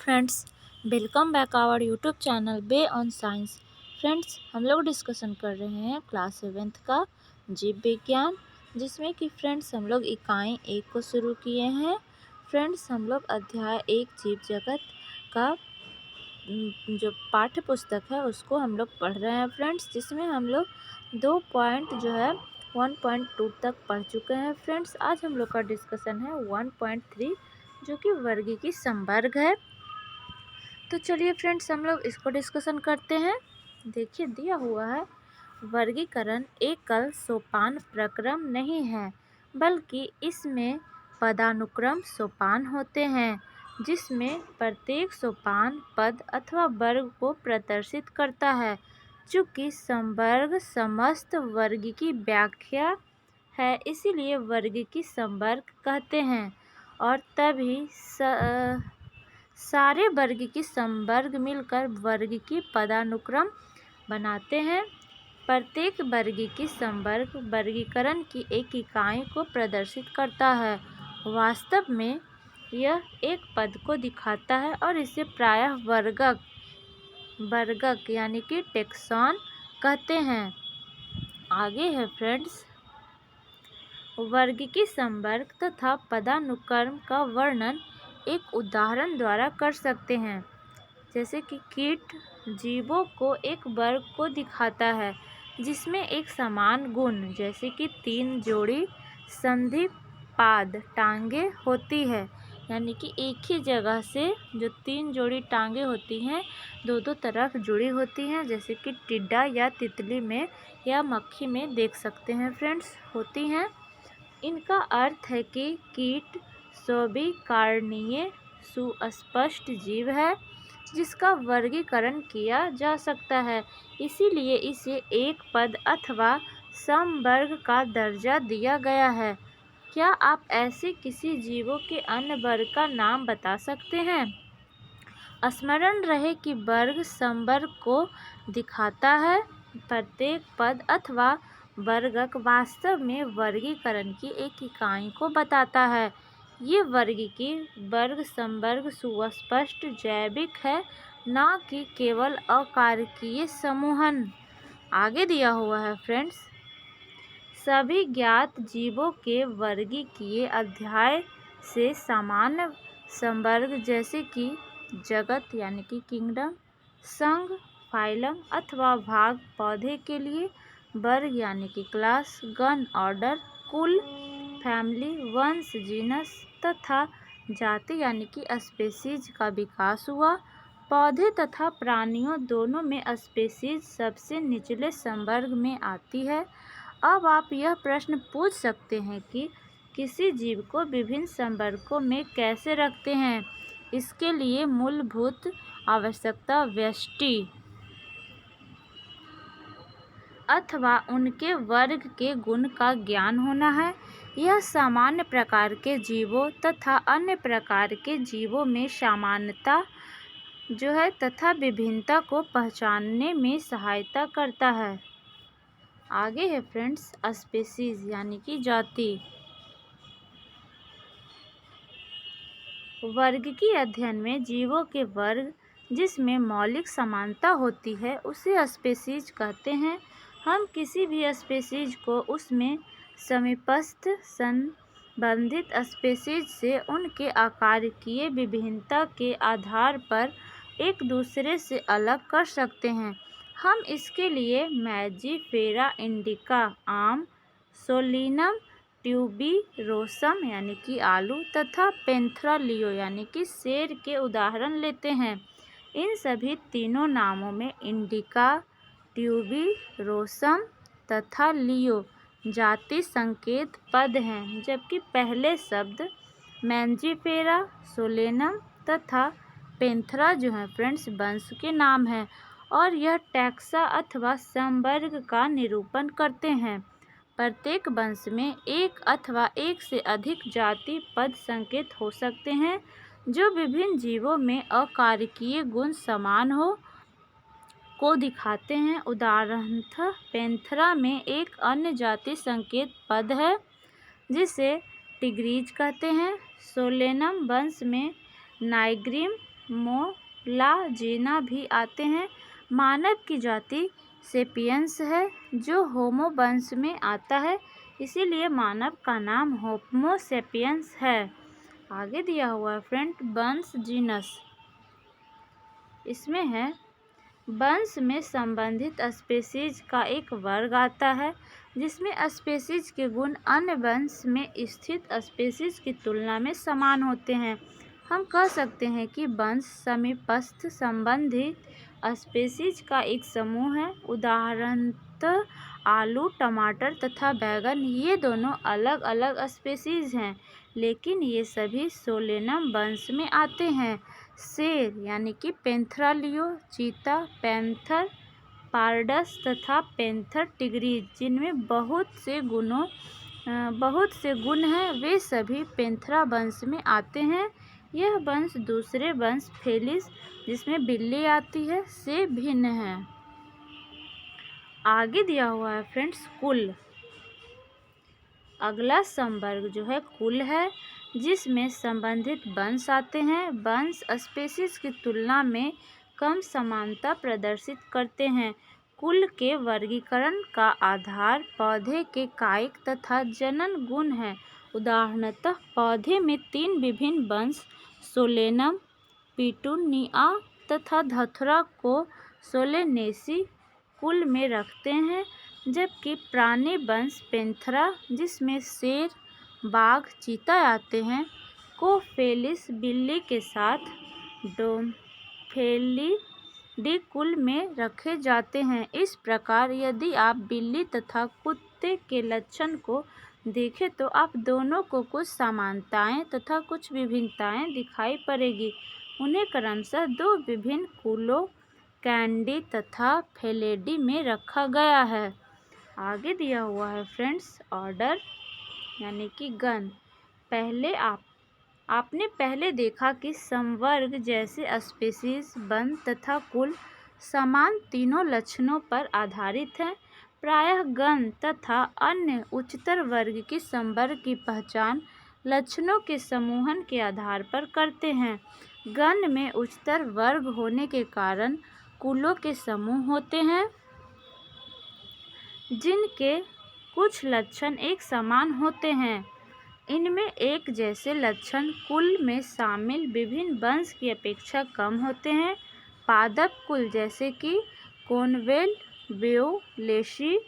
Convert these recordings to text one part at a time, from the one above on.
Friends, welcome back our YouTube channel be on science. Friends, हम लोग discussion कर रहे हैं क्लास 7th का जीव विज्ञान, जिसमें कि फ्रेंड्स हम लोग इकाई 1 को शुरू किए हैं। फ्रेंड्स, हम लोग अध्याय 1 जीव जगत का जो पाठ्य पुस्तक है उसको हम लोग पढ़ रहे हैं फ्रेंड्स, जिसमें हम लोग 2 पॉइंट जो है 1.2 तक पढ़ चुके हैं। फ्रेंड्स, आज हम लोग का डिस्कशन है 1.3, जो कि वर्गीकी संवर्ग है। तो चलिए फ्रेंड्स, हम लोग इसको डिस्कशन करते हैं। देखिए, दिया हुआ है वर्गीकरण एकल सोपान प्रक्रम नहीं है, बल्कि इसमें पदानुक्रम सोपान होते हैं, जिसमें प्रत्येक सोपान पद अथवा वर्ग को प्रदर्शित करता है। चूँकि संवर्ग समस्त वर्ग की व्याख्या है, इसीलिए वर्गीकी संवर्ग कहते हैं, और तभी सारे वर्ग की संवर्ग मिलकर वर्ग की पदानुक्रम बनाते हैं। प्रत्येक वर्ग की संवर्ग वर्गीकरण की एक इकाई को प्रदर्शित करता है। वास्तव में यह एक पद को दिखाता है और इसे प्रायः वर्गक यानी कि टेक्सॉन कहते हैं। आगे है फ्रेंड्स, वर्गीकी संवर्ग तथा पदानुक्रम का वर्णन एक उदाहरण द्वारा कर सकते हैं। जैसे कि कीट जीवों को एक वर्ग को दिखाता है जिसमें एक समान गुण, जैसे कि 3 जोड़ी संधिपाद टांगें होती है, यानी कि एक ही जगह से जो 3 जोड़ी टांगें होती हैं दो तरफ जुड़ी होती हैं, जैसे कि टिड्डा या तितली में या मक्खी में देख सकते हैं फ्रेंड्स, होती हैं। इनका अर्थ है कि कीट स्वर्गीकरणीय सुस्पष्ट जीव है जिसका वर्गीकरण किया जा सकता है, इसीलिए इसे एक पद अथवा समवर्ग का दर्जा दिया गया है। क्या आप ऐसे किसी जीवों के अन्य वर्ग का नाम बता सकते हैं? स्मरण रहे कि वर्ग समवर्ग को दिखाता है। प्रत्येक पद अथवा वर्गक वास्तव में वर्गीकरण की एक इकाई को बताता है। ये वर्गीकी वर्ग समवर्ग सुस्पष्ट जैविक है, न कि केवल अकारकीय समूहन। आगे दिया हुआ है फ्रेंड्स, सभी ज्ञात जीवों के वर्गीकीय अध्याय से सामान्य समवर्ग, जैसे कि जगत यानी कि किंगडम, संघ, फाइलम अथवा भाग, पौधे के लिए वर्ग यानी कि क्लास, गण, ऑर्डर, कुल, फैमिली, वंश, जीनस तथा जाति यानी कि स्पेसीज का विकास हुआ। पौधे तथा प्राणियों दोनों में स्पेसीज सबसे निचले संवर्ग में आती है। अब आप यह प्रश्न पूछ सकते हैं कि किसी जीव को विभिन्न संवर्गों में कैसे रखते हैं। इसके लिए मूलभूत आवश्यकता व्यष्टि अथवा उनके वर्ग के गुण का ज्ञान होना है। यह सामान्य प्रकार के जीवों तथा अन्य प्रकार के जीवों में समानता जो है तथा विभिन्नता को पहचानने में सहायता करता है। आगे है फ्रेंड्स, स्पेसीज यानी कि जाति। वर्गीकी अध्ययन में जीवों के वर्ग जिसमें मौलिक समानता होती है उसे स्पेसीज कहते हैं। हम किसी भी स्पेसीज को उसमें समीपस्थ संबंधित स्पेसीज से उनके आकारिकीय विभिन्नता के आधार पर एक दूसरे से अलग कर सकते हैं। हम इसके लिए मैजीफेरा इंडिका आम, सोलिनम ट्यूबिरोसम यानी कि आलू तथा पेंथरा लियो यानी कि सेर के उदाहरण लेते हैं। इन सभी तीनों नामों में इंडिका, ट्यूबिरोसम तथा लियो जाति संकेत पद हैं, जबकि पहले शब्द मैंजीफेरा, सोलेनम तथा पेंथरा जो हैं फ्रेंड्स वंश के नाम हैं, और यह टैक्सा अथवा संवर्ग का निरूपण करते हैं। प्रत्येक वंश में एक अथवा एक से अधिक जाति पद संकेत हो सकते हैं जो विभिन्न जीवों में अकारकीय गुण समान हो को दिखाते हैं। उदाहरणतः पेंथरा में एक अन्य जाति संकेत पद है जिसे टिग्रीज कहते हैं। सोलेनम वंश में नाइग्रिम मोलाजेना भी आते हैं। मानव की जाति सेपियंस है जो होमो वंश में आता है, इसीलिए मानव का नाम होमो सेपियंस है। आगे दिया हुआ है फ्रेंड वंश जीनस। इसमें है वंश में संबंधित स्पीशीज का एक वर्ग आता है जिसमें स्पीशीज के गुण अन्य वंश में स्थित स्पीशीज की तुलना में समान होते हैं। हम कह सकते हैं कि वंश समीपस्थ संबंधित स्पीशीज का एक समूह है। उदाहरणतः आलू, टमाटर तथा बैंगन ये दोनों अलग अलग स्पीशीज हैं, लेकिन ये सभी सोलेनम वंश में आते हैं। शेर यानी कि पैंथरा लियो, चीता, पैंथर पारडस तथा पैंथर टिग्रीज जिनमें बहुत से गुण हैं, वे सभी पैंथरा वंश में आते हैं। यह वंश दूसरे वंश फेलिस जिसमें बिल्ली आती है से भिन्न है। आगे दिया हुआ है फ्रेंड्स कुल। अगला संवर्ग जो है कुल है जिसमें संबंधित वंश आते हैं। वंश स्पीशीज की तुलना में कम समानता प्रदर्शित करते हैं। कुल के वर्गीकरण का आधार पौधे के कायिक तथा जनन गुण है। उदाहरणतः पौधे में 3 विभिन्न वंश सोलेनम, पिटूनिया तथा धतूरा को सोलेनेसी कुल में रखते हैं, जबकि प्राणी वंश पैंथेरा जिसमें शेर, बाघ, चीता आते हैं को फेलिस बिल्ली के साथ डोम्फेलिडी कुल में रखे जाते हैं। इस प्रकार यदि आप बिल्ली तथा कुत्ते के लक्षण को देखें तो आप दोनों को कुछ समानताएं तथा कुछ विभिन्नताएं दिखाई पड़ेगी। उन्हें क्रमशः 2 विभिन्न कुलों कैनिडी तथा फेलिडी में रखा गया है। आगे दिया हुआ है फ्रेंड्स ऑर्डर यानी कि गण। आपने पहले देखा कि संवर्ग जैसे स्पीशीज, वंश तथा कुल समान तीनों लक्षणों पर आधारित हैं। प्रायः गण तथा अन्य उच्चतर वर्ग की संवर्ग की पहचान लक्षणों के समूहन के आधार पर करते हैं। गण में उच्चतर वर्ग होने के कारण कुलों के समूह होते हैं जिनके कुछ लक्षण एक समान होते हैं। इनमें एक जैसे लक्षण कुल में शामिल विभिन्न वंश की अपेक्षा कम होते हैं। पादप कुल जैसे कि कॉर्नवेल, वियोलेसी,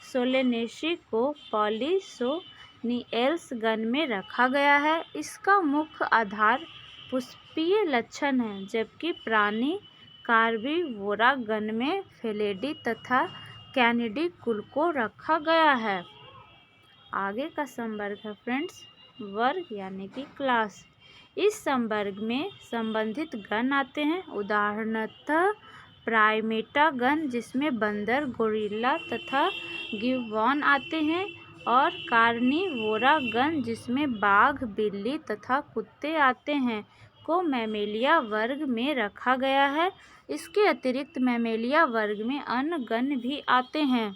सोलेनेसी को पॉलीसोनियल्स गण में रखा गया है। इसका मुख्य आधार पुष्पीय लक्षण है, जबकि प्राणी कार्निवोरा गण में फेलिडी तथा कैनिडी कुल को रखा गया है। आगे का संवर्ग है फ्रेंड्स वर्ग यानी कि क्लास। इस संवर्ग में संबंधित गण आते हैं। उदाहरणतः प्राइमेटा गण जिसमें बंदर, गोरिल्ला तथा गिबॉन आते हैं, और कार्निवोरा गण जिसमें बाघ, बिल्ली तथा कुत्ते आते हैं को मैमेलिया वर्ग में रखा गया है। इसके अतिरिक्त मैमेलिया वर्ग में अन्य गण भी आते हैं।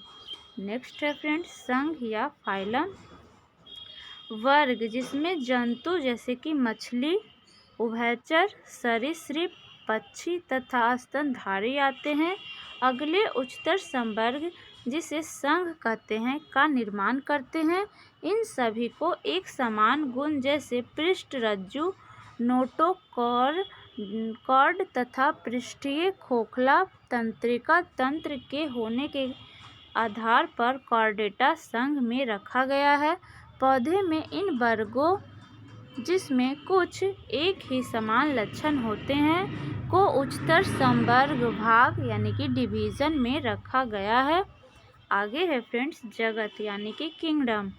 नेक्स्ट है फ्रेंड्स संघ या फाइलम। वर्ग जिसमें जंतु जैसे कि मछली, उभयचर, सरीसृप, पक्षी तथा स्तनधारी आते हैं। अगले उच्चतर संवर्ग जिसे संघ कहते हैं का निर्माण करते हैं। इन सभी को एक समान गुण जैसे पृष्ठरज्जु, नोटोकॉर्ड तथा पृष्ठीय खोखला तंत्रिका तंत्र के होने के आधार पर कॉर्डेटा संघ में रखा गया है। पौधे में इन वर्गों जिसमें कुछ एक ही समान लक्षण होते हैं को उच्चतर संवर्ग भाग यानी कि डिवीजन में रखा गया है। आगे है फ्रेंड्स जगत यानी कि किंगडम।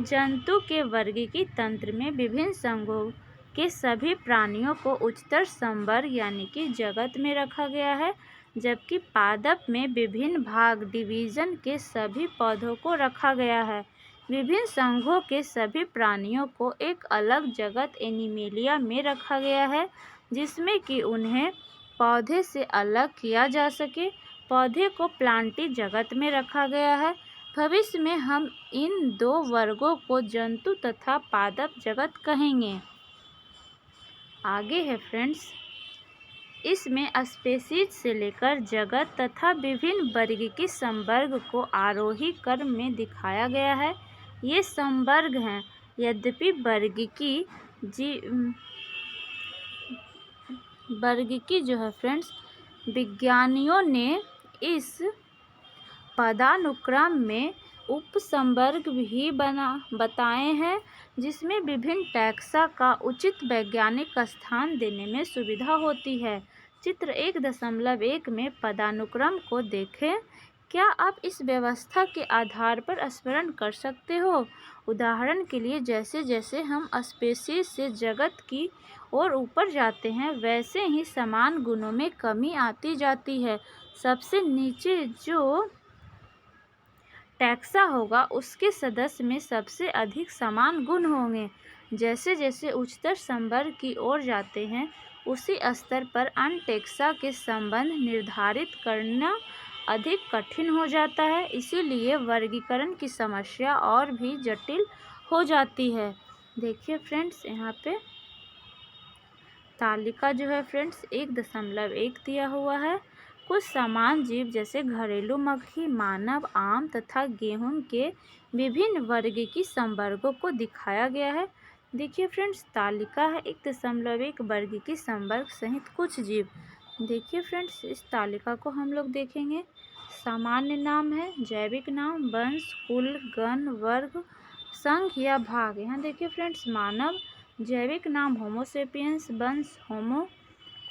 जंतु के वर्गीकृत तंत्र में विभिन्न संघों के सभी प्राणियों को उच्चतर संवर्ग यानी कि जगत में रखा गया है, जबकि पादप में विभिन्न भाग डिवीजन के सभी पौधों को रखा गया है। विभिन्न संघों के सभी प्राणियों को एक अलग जगत एनिमेलिया में रखा गया है, जिसमें कि उन्हें पौधे से अलग किया जा सके। पौधे को प्लांटी जगत में रखा गया है। भविष्य में हम इन 2 वर्गों को जंतु तथा पादप जगत कहेंगे। आगे है फ्रेंड्स इसमें स्पेसीज से लेकर जगत तथा विभिन्न वर्गीकी संवर्ग को आरोही क्रम में दिखाया गया है। ये संवर्ग हैं। यद्यपि वर्गीकी जो है फ्रेंड्स, विज्ञानियों ने इस पदानुक्रम में उपसंवर्ग भी बताए हैं, जिसमें विभिन्न टैक्सा का उचित वैज्ञानिक स्थान देने में सुविधा होती है। चित्र 1.1 में पदानुक्रम को देखें। क्या आप इस व्यवस्था के आधार पर स्मरण कर सकते हो? उदाहरण के लिए, जैसे जैसे हम स्पेसीज से जगत की ओर ऊपर जाते हैं, वैसे ही समान गुणों में कमी आती जाती है। सबसे नीचे जो टैक्सा होगा, उसके सदस्य में सबसे अधिक समान गुण होंगे। जैसे जैसे उच्चतर संवर्ग की ओर जाते हैं, उसी स्तर पर अन्य टैक्सा के संबंध निर्धारित करना अधिक कठिन हो जाता है। इसीलिए वर्गीकरण की समस्या और भी जटिल हो जाती है। देखिए फ्रेंड्स, यहाँ पे तालिका जो है फ्रेंड्स 1.1 दिया हुआ है। कुछ समान जीव जैसे घरेलू मक्खी, मानव, आम तथा गेहूं के विभिन्न वर्गीकी संवर्गों को दिखाया गया है। देखिए फ्रेंड्स, तालिका है 1.1 वर्गीकी संवर्ग सहित कुछ जीव। देखिए फ्रेंड्स, इस तालिका को हम लोग देखेंगे। सामान्य नाम है, जैविक नाम, वंश, कुल, गण, वर्ग, संघ या भाग। यहाँ देखिए फ्रेंड्स, मानव, जैविक नाम होमोसेपियंस, वंश होमो,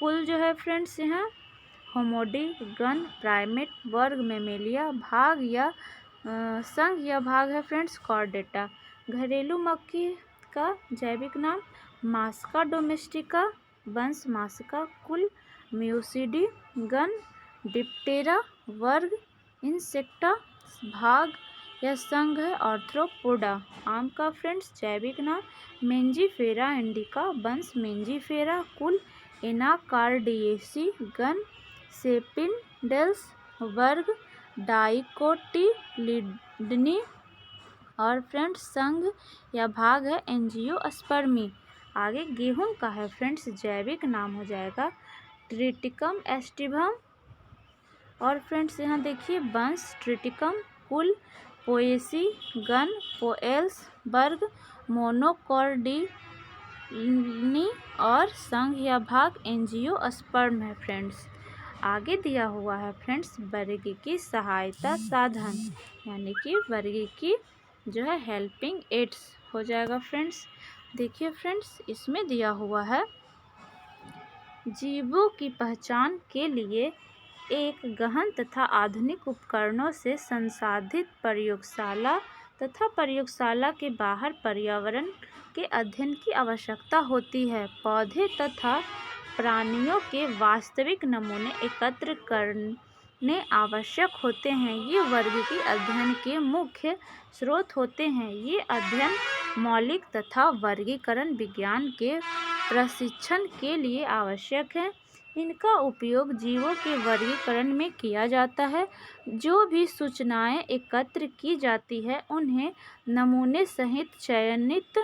कुल जो है फ्रेंड्स यहाँ होमोडी, गण प्राइमेट, वर्ग मेमेलिया, भाग या संघ या भाग है फ्रेंड्स कॉर्डेटा। घरेलू मक्खी का जैविक नाम मास्का डोमेस्टिका, वंश मास्का, कुल म्यूसिडी, गण डिप्टेरा, वर्ग इंसेक्टा, भाग या संघ है आर्थ्रोपोडा। आम का फ्रेंड्स जैविक नाम मेंजीफेरा इंडिका, वंश मेंजीफेरा, कुल एनाकार्डियेसी, गण सेपिनडेल्स, वर्ग डाइकोटिलिडनी और फ्रेंड्स संघ या भाग है एंजियोस्पर्मी। आगे गेहूं का है फ्रेंड्स, जैविक नाम हो जाएगा ट्रिटिकम एस्टिवम और फ्रेंड्स यहाँ देखिए वंश ट्रिटिकम, कुल पोएसी, गण पोएल्स, वर्ग मोनोकॉर्डियनी और संघ या भाग एंजियोस्पर्म है फ्रेंड्स। आगे दिया हुआ है फ्रेंड्स वर्गीकी सहायता साधन, यानी कि वर्गीकी जो है हेल्पिंग एड्स हो जाएगा फ्रेंड्स। देखिए फ्रेंड्स, इसमें दिया हुआ है जीवों की पहचान के लिए एक गहन तथा आधुनिक उपकरणों से संसाधित प्रयोगशाला तथा प्रयोगशाला के बाहर पर्यावरण के अध्ययन की आवश्यकता होती है। पौधे तथा प्राणियों के वास्तविक नमूने एकत्र करने आवश्यक होते हैं। ये वर्गीकी अध्ययन के मुख्य स्रोत होते हैं। ये अध्ययन मौलिक तथा वर्गीकरण विज्ञान के प्रशिक्षण के लिए आवश्यक है। इनका उपयोग जीवों के वर्गीकरण में किया जाता है। जो भी सूचनाएं एकत्र की जाती है, उन्हें नमूने सहित चयनित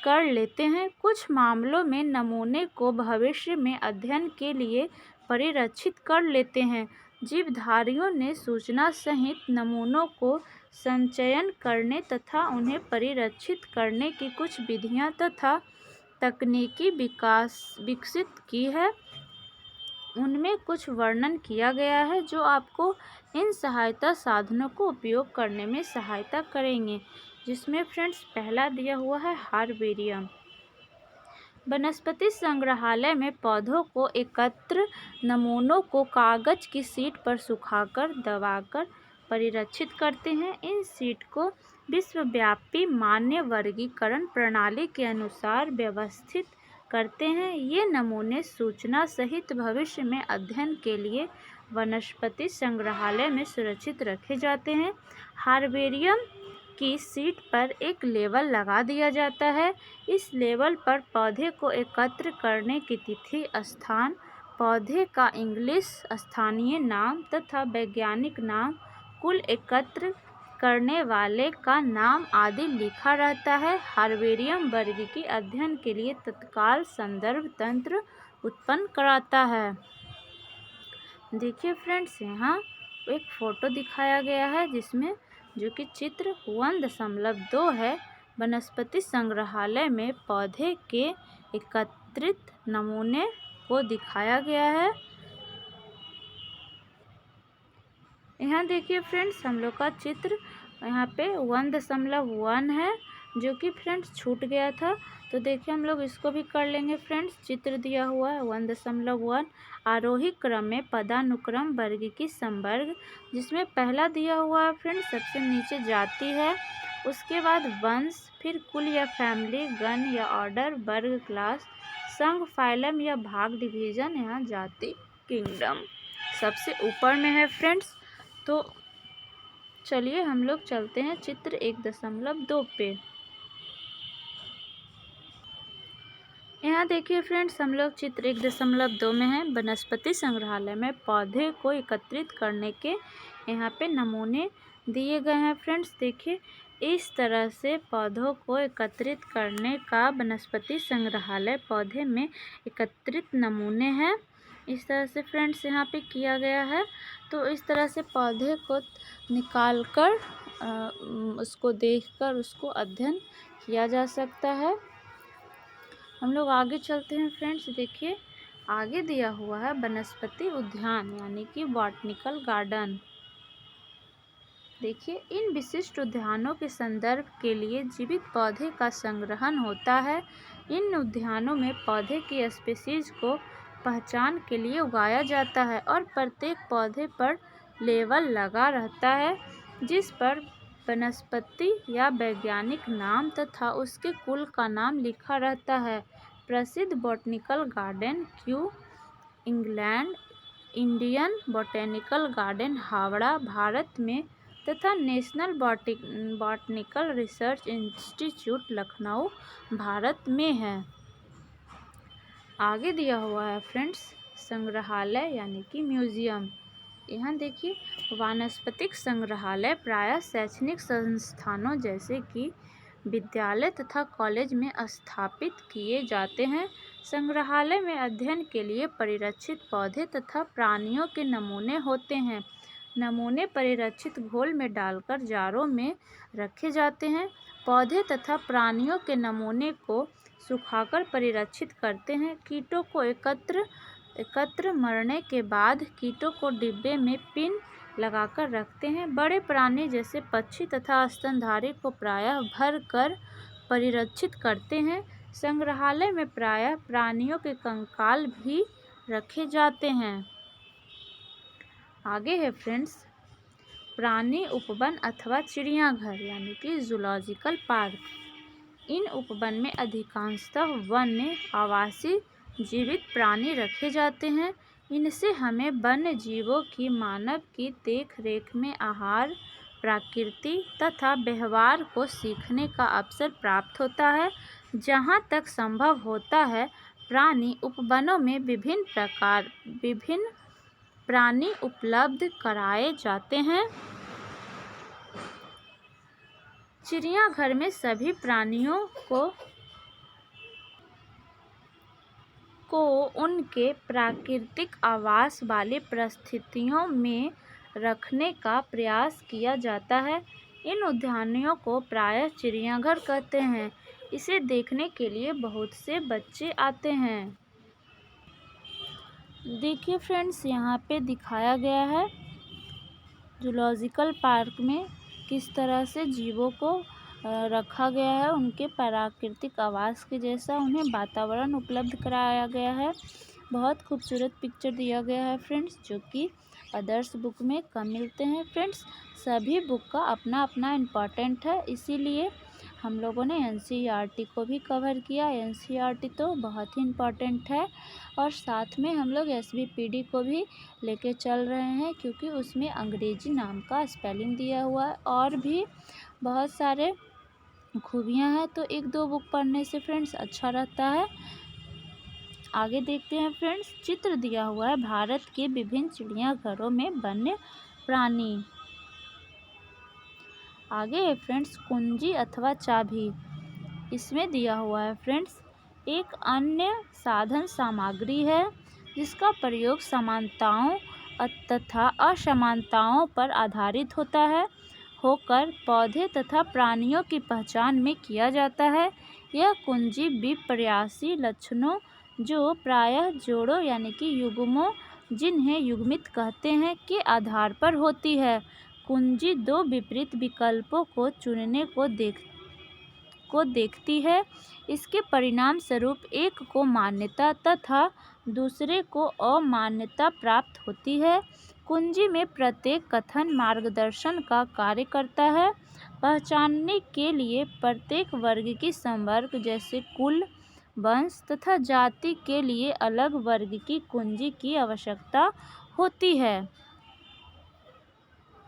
कर लेते हैं। कुछ मामलों में नमूने को भविष्य में अध्ययन के लिए परिरक्षित कर लेते हैं। जीवधारियों ने सूचना सहित नमूनों को संचयन करने तथा उन्हें परिरक्षित करने की कुछ विधियां तथा तकनीकी विकसित की है। उनमें कुछ वर्णन किया गया है जो आपको इन सहायता साधनों को उपयोग करने में सहायता करेंगे, जिसमें फ्रेंड्स पहला दिया हुआ है हार्बेरियम। वनस्पति संग्रहालय में पौधों को एकत्र नमूनों को कागज की शीट पर सुखाकर दबाकर परिरक्षित करते हैं। इन शीट को विश्वव्यापी मान्य वर्गीकरण प्रणाली के अनुसार व्यवस्थित करते हैं। ये नमूने सूचना सहित भविष्य में अध्ययन के लिए वनस्पति संग्रहालय में सुरक्षित रखे जाते हैं। हार्बेरियम की शीट पर एक लेबल लगा दिया जाता है। इस लेबल पर पौधे को एकत्र करने की तिथि, स्थान, पौधे का इंग्लिश स्थानीय नाम तथा वैज्ञानिक नाम, कुल एकत्र करने वाले का नाम आदि लिखा रहता है। हार्बेरियम वर्गीकी अध्ययन के लिए तत्काल संदर्भ तंत्र उत्पन्न कराता है। देखिए फ्रेंड्स, यहाँ एक फोटो दिखाया गया है जिसमें जो कि चित्र 1.2 है। वनस्पति संग्रहालय में पौधे के एकत्रित नमूने को दिखाया गया है। यहाँ देखिए फ्रेंड्स, हम लोग का चित्र यहाँ पे 1.1 है, जो कि फ्रेंड्स छूट गया था। तो देखिए हम लोग इसको भी कर लेंगे फ्रेंड्स। चित्र दिया हुआ है 1.1, आरोही क्रम में पदानुक्रम वर्ग की संवर्ग, जिसमें पहला दिया हुआ है फ्रेंड्स सबसे नीचे जाति है, उसके बाद वंश, फिर कुल या फैमिली, गण या ऑर्डर, वर्ग क्लास, संघ फाइलम या भाग डिवीजन, यहाँ जाति किंगडम सबसे ऊपर में है फ्रेंड्स। तो चलिए हम लोग चलते हैं चित्र 1.2 पे। यहाँ देखिए फ्रेंड्स, हम लोग चित्र 1.2 में हैं। वनस्पति संग्रहालय में पौधे को एकत्रित करने के यहाँ पे नमूने दिए गए हैं फ्रेंड्स। देखिए इस तरह से पौधों को एकत्रित करने का वनस्पति संग्रहालय पौधे में एकत्रित नमूने हैं। इस तरह से फ्रेंड्स यहाँ पे किया गया है। तो इस तरह से पौधे को निकाल कर उसको देखकर उसको अध्ययन किया जा सकता है। हम लोग आगे चलते हैं फ्रेंड्स। देखिए आगे दिया हुआ है वनस्पति उद्यान यानी कि बॉटनिकल गार्डन। देखिए इन विशिष्ट उद्यानों के संदर्भ के लिए जीवित पौधे का संग्रहण होता है। इन उद्यानों में पौधे की स्पीशीज को पहचान के लिए उगाया जाता है और प्रत्येक पौधे पर लेबल लगा रहता है जिस पर वनस्पति या वैज्ञानिक नाम तथा उसके कुल का नाम लिखा रहता है। प्रसिद्ध botanical garden Q England, Indian botanical garden Howrah Bharat में तथा national botanical research institute Lucknow Bharat में है। आगे दिया हुआ है फ्रेंड्स संग्रहालय यानी कि म्यूजियम। यहाँ देखिए वानस्पतिक संग्रहालय प्रायः शैक्षणिक संस्थानों जैसे कि विद्यालय तथा कॉलेज में स्थापित किए जाते हैं। संग्रहालय में अध्ययन के लिए परिरक्षित पौधे तथा प्राणियों के नमूने होते हैं। नमूने परिरक्षित घोल में डालकर जारों में रखे जाते हैं। पौधे तथा प्राणियों के नमूने को सुखाकर परिरक्षित करते हैं। कीटों को एकत्र मरने के बाद कीटों को डिब्बे में पिन लगाकर रखते हैं। बड़े प्राणी जैसे पक्षी तथा स्तनधारी को प्रायः भर कर परिरक्षित करते हैं। संग्रहालय में प्रायः प्राणियों के कंकाल भी रखे जाते हैं। आगे है फ्रेंड्स प्राणी उपवन अथवा चिड़ियाघर यानी कि जूलॉजिकल पार्क। इन उपवन में अधिकांशतः वन्य आवासीय जीवित प्राणी रखे जाते हैं। इनसे हमें वन्य जीवों की मानव की देखरेख में आहार, प्रकृति तथा व्यवहार को सीखने का अवसर प्राप्त होता है। जहाँ तक संभव होता है प्राणी उपवनों में विभिन्न प्राणी उपलब्ध कराए जाते हैं। चिड़ियाघर में सभी प्राणियों को उनके प्राकृतिक आवास वाली परिस्थितियों में रखने का प्रयास किया जाता है। इन उद्यानों को प्रायः चिड़ियाघर कहते हैं। इसे देखने के लिए बहुत से बच्चे आते हैं। देखिए फ्रेंड्स यहाँ पे दिखाया गया है जूलॉजिकल पार्क में किस तरह से जीवों को रखा गया है। उनके प्राकृतिक आवास के जैसा उन्हें वातावरण उपलब्ध कराया गया है। बहुत खूबसूरत पिक्चर दिया गया है फ्रेंड्स, जो कि अदर्स बुक में कम मिलते हैं। फ्रेंड्स सभी बुक का अपना अपना इम्पोर्टेंट है, इसीलिए हम लोगों ने एनसीईआरटी को भी कवर किया। एनसीईआरटी तो बहुत ही इम्पोर्टेंट है और साथ में हम लोग एसबीपीडी को भी लेके चल रहे हैं, क्योंकि उसमें अंग्रेजी नाम का स्पेलिंग दिया हुआ है और भी बहुत सारे खूबियाँ हैं। तो एक दो बुक पढ़ने से फ्रेंड्स अच्छा रहता है। आगे देखते हैं फ्रेंड्स चित्र दिया हुआ है भारत के विभिन्न चिड़ियाघरों में वन्य प्राणी। आगे है फ्रेंड्स कुंजी अथवा चाबी। इसमें दिया हुआ है फ्रेंड्स एक अन्य साधन सामग्री है जिसका प्रयोग समानताओं तथा असमानताओं पर आधारित होकर पौधे तथा प्राणियों की पहचान में किया जाता है। यह कुंजी विपर्यासी लक्षणों जो प्रायः जोड़ों यानी कि युग्मों, जिन्हें युग्मित कहते हैं, के आधार पर होती है। कुंजी दो विपरीत विकल्पों को चुनने को देखती है। इसके परिणाम स्वरूप एक को मान्यता तथा दूसरे को अमान्यता प्राप्त होती है। कुंजी में प्रत्येक कथन मार्गदर्शन का कार्य करता है। पहचानने के लिए प्रत्येक वर्ग की संवर्ग जैसे कुल, वंश तथा जाति के लिए अलग वर्ग की कुंजी की आवश्यकता होती है।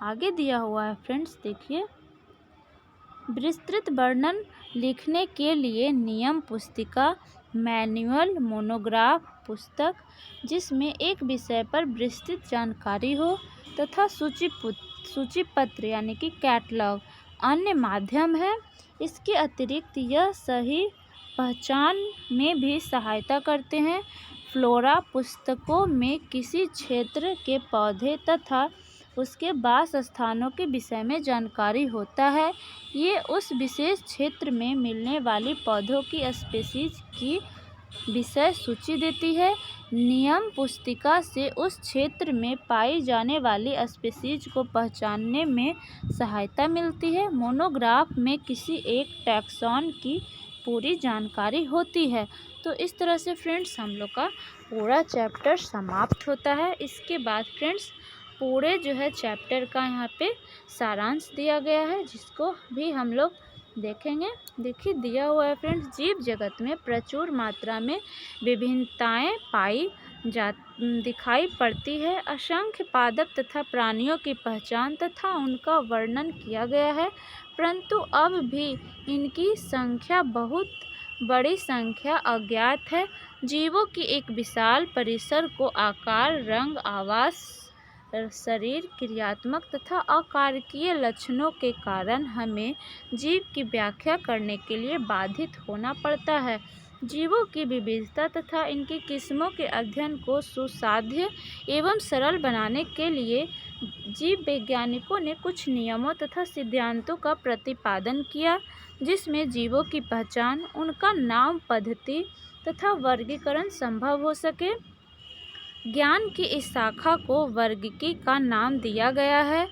आगे दिया हुआ है फ्रेंड्स, देखिए। विस्तृत वर्णन लिखने के लिए नियम पुस्तिका, मैनुअल, मोनोग्राफ पुस्तक जिसमें एक विषय पर विस्तृत जानकारी हो तथा सूचीपत्र यानी कि कैटलॉग अन्य माध्यम है। इसके अतिरिक्त यह सही पहचान में भी सहायता करते हैं। फ्लोरा पुस्तकों में किसी क्षेत्र के पौधे तथा उसके वास स्थानों के विषय में जानकारी होता है। ये उस विशेष क्षेत्र में मिलने वाली पौधों की स्पीशीज की विषय सूची देती है। नियम पुस्तिका से उस क्षेत्र में पाई जाने वाली स्पीशीज को पहचानने में सहायता मिलती है। मोनोग्राफ में किसी एक टैक्सॉन की पूरी जानकारी होती है। तो इस तरह से फ्रेंड्स हम लोग का पूरा चैप्टर समाप्त होता है। इसके बाद फ्रेंड्स पूरे जो है चैप्टर का यहाँ पे सारांश दिया गया है, जिसको भी हम लोग देखेंगे। देखिए दिया हुआ है फ्रेंड्स, जीव जगत में प्रचुर मात्रा में विभिन्नताएं दिखाई पड़ती है। असंख्य पादप तथा प्राणियों की पहचान तथा उनका वर्णन किया गया है, परंतु अब भी इनकी संख्या बहुत बड़ी संख्या अज्ञात है। जीवों की एक विशाल परिसर को आकार, रंग, आवास, शरीर, क्रियात्मक तथा अकारकीय लक्षणों के कारण हमें जीव की व्याख्या करने के लिए बाधित होना पड़ता है। जीवों की विविधता तथा इनकी किस्मों के अध्ययन को सुसाध्य एवं सरल बनाने के लिए जीव वैज्ञानिकों ने कुछ नियमों तथा सिद्धांतों का प्रतिपादन किया, जिसमें जीवों की पहचान, उनका नाम, पद्धति तथा वर्गीकरण संभव हो सके। ज्ञान की इस शाखा को वर्गीकी का नाम दिया गया है।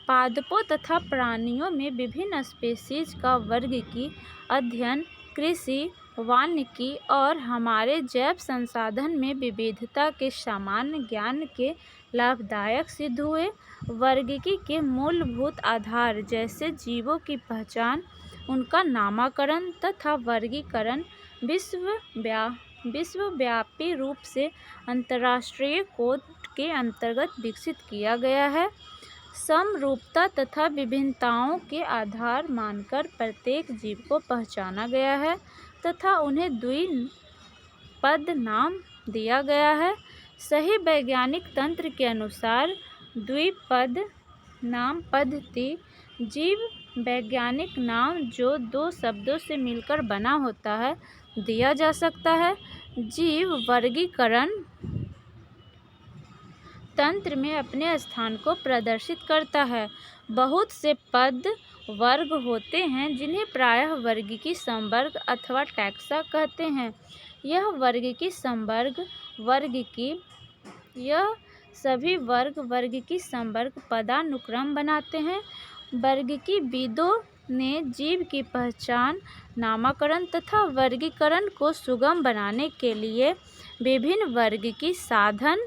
पादपों तथा प्राणियों में विभिन्न स्पीशीज का वर्गीकी अध्ययन कृषि, वानिकी और हमारे जैव संसाधन में विविधता के सामान्य ज्ञान के लाभदायक सिद्ध हुए। वर्गीकी के मूलभूत आधार जैसे जीवों की पहचान, उनका नामकरण तथा वर्गीकरण विश्वव्यापी रूप से अंतर्राष्ट्रीय कोड के अंतर्गत विकसित किया गया है। समरूपता तथा विभिन्नताओं के आधार मानकर प्रत्येक जीव को पहचाना गया है तथा उन्हें द्विपद नाम दिया गया है। सही वैज्ञानिक तंत्र के अनुसार द्विपद नाम पद्धति जीव वैज्ञानिक नाम जो दो शब्दों से मिलकर बना होता है दिया जा सकता है। जीव वर्गीकरण तंत्र में अपने स्थान को प्रदर्शित करता है। बहुत से पद वर्ग होते हैं जिन्हें प्रायः वर्गीकी संवर्ग अथवा टैक्सा कहते हैं। यह वर्गीकी संवर्ग वर्गीकी यह सभी वर्गीकी संवर्ग पदानुक्रम बनाते हैं। वर्गीकीविदों ने जीव की पहचान, नामकरण तथा वर्गीकरण को सुगम बनाने के लिए विभिन्न वर्गीकी साधन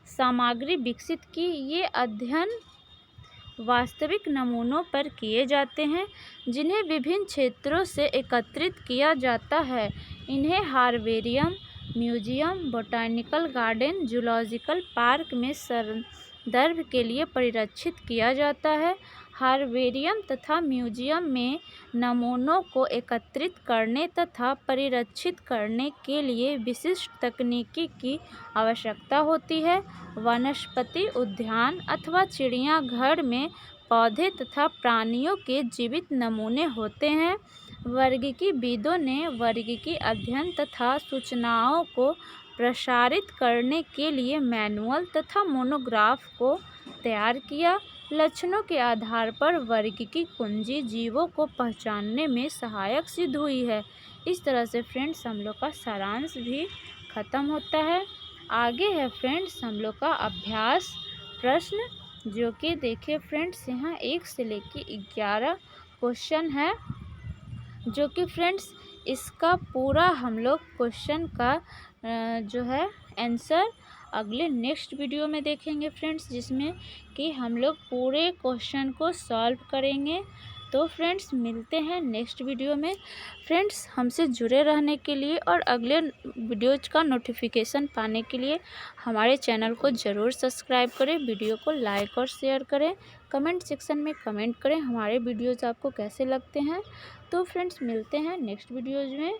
सामग्री विकसित की। ये अध्ययन वास्तविक नमूनों पर किए जाते हैं जिन्हें विभिन्न क्षेत्रों से एकत्रित किया जाता है। इन्हें herbarium, museum, botanical garden, zoological park में संदर्भ के लिए परिरक्षित किया जाता है। हार्बेरियम तथा म्यूजियम में नमूनों को एकत्रित करने तथा परिरक्षित करने के लिए विशिष्ट तकनीकी की आवश्यकता होती है। वनस्पति उद्यान अथवा चिड़ियाघर में पौधे तथा प्राणियों के जीवित नमूने होते हैं। वर्गिकीविदों ने वर्गिकी अध्ययन तथा सूचनाओं को प्रसारित करने के लिए मैनुअल तथा मोनोग्राफ को तैयार किया। लक्षणों के आधार पर वर्गिकी कुंजी जीवों को पहचानने में सहायक सिद्ध हुई है। इस तरह से फ्रेंड्स हम लोग का सारांश भी खत्म होता है। आगे है फ्रेंड्स हम लोग का अभ्यास प्रश्न, जो कि देखिए फ्रेंड्स यहाँ 1 से लेके 11 क्वेश्चन है, जो कि फ्रेंड्स इसका पूरा हम लोग क्वेश्चन का जो है आंसर अगले नेक्स्ट वीडियो में देखेंगे फ्रेंड्स, जिसमें कि हम लोग पूरे क्वेश्चन को सॉल्व करेंगे। तो फ्रेंड्स मिलते हैं नेक्स्ट वीडियो में। फ्रेंड्स हमसे जुड़े रहने के लिए और अगले वीडियोज का नोटिफिकेशन पाने के लिए हमारे चैनल को ज़रूर सब्सक्राइब करें, वीडियो को लाइक और शेयर करें, कमेंट सेक्शन में कमेंट करें हमारे वीडियोज़ आपको कैसे लगते हैं। तो फ्रेंड्स मिलते हैं नेक्स्ट वीडियोज़ में।